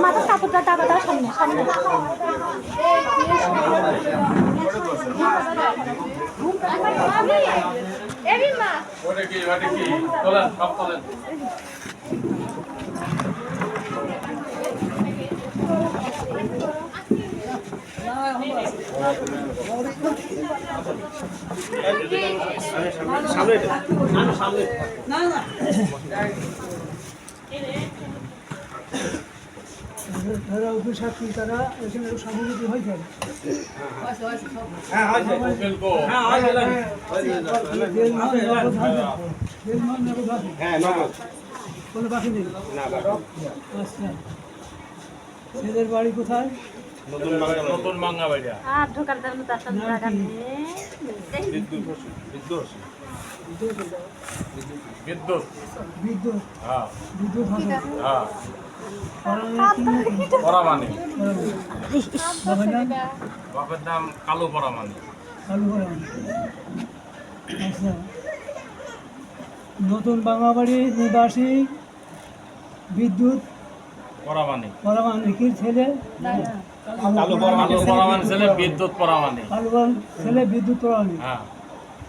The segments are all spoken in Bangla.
মাথা কাপড়টা টাকাটা সামনে সামনে তারা উপসাক্ষী তারা এখানে সামগ্রী হয়ে যাবে কোনো বাকি নেই আচ্ছা ছেলের বাড়ি কোথায় নতুন বাংলা বাড়িয়া আর ঢোকার জন্য তার সাথে জায়গা নেই বিদ্যুৎ বিদ্যুৎ হ্যাঁ বিদ্যুৎ হাসন হ্যাঁ পরামানি পরামানি বাবার নাম বাপের নাম কালো পরামানি কালু পরামানি আচ্ছা নতুন বাঙাবাড়ি নিবাসী বিদ্যুৎ পরামানি পরামানিকির ছেলে কালো পরামানি ছেলে বিদ্যুৎ পরামানি কালুবান ছেলে বিদ্যুৎ পরামানি হ্যাঁ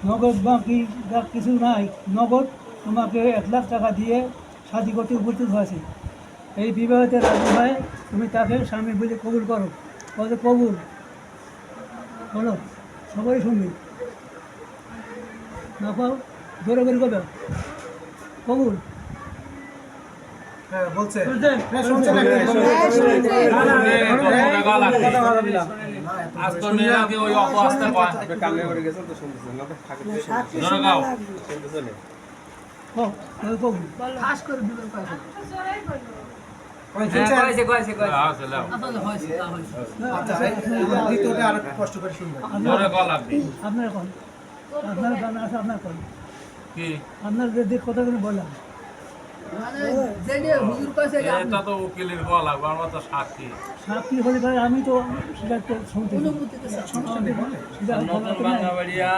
নগদ বাকি যা কিছু নাই নগদ তোমাকে 1 লাখ টাকা দিয়ে শাদি করতে উপস্থিত হয়েছে এই বিবাহতে রাজি হয়ে তুমি তাকে স্বামী বলে কবুল করো বলে কবুল বলো সবাই শুনবি না পাও জোরে করে কবে কবুল বলছে আজ তো মেয়েরাকে ওই অপরাস্তে পায় জোরে গাও কবুল হ্যাঁ চলে জোরে গাও লাগবে আপনার কোন আপনার গান আছে আপনার কোন কি আপনার দিক কথা করে বললাম এটা তো উকিলের গাও লাগবে আমরা তো সাক্ষী সাক্ষী হলে পরে আমি তো সেটা তো শুনতে নতুন বাঙ্গাবাড়িয়া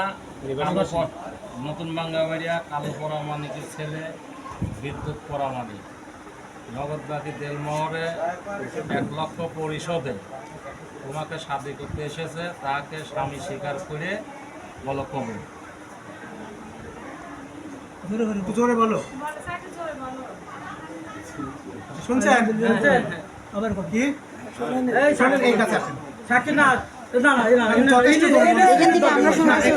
নতুন বাঙ্গাবাড়িয়া কালো পরামানিকের ছেলে বিদ্যুৎ পরামানিক নগদ বাকি দেলমহরে 1 লক্ষ পরিশোধে তোমাকে শাদি করতে এসেছে তাকে স্বামী স্বীকার করে বলো কবুল জোরে বলো শুনছেন আবার কোন কি এই শোনেন এই কাছে আসেন সাক্ষী না না না এখান থেকে আমরা শুনছি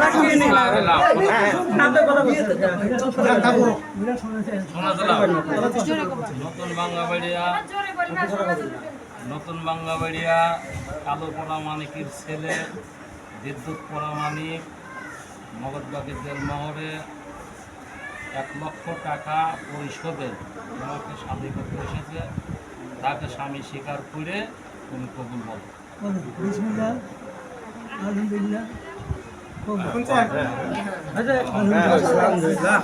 নতুন বাঙ্গাবাড়িয়া নতুন বাঙ্গাবাড়িয়া কালো পরামানিকের ছেলে বিদ্যুৎ পরামানিক নগদবাগের দেলমহরে 1 লক্ষ টাকা পরিশোধে তোমাকে স্বামী করতে এসেছে তাকে স্বামী স্বীকার করে তুমি কবুল বলো বিসমিল্লাহ আলহামদুলিল্লাহ শুনছেন আলহামদুলিল্লাহ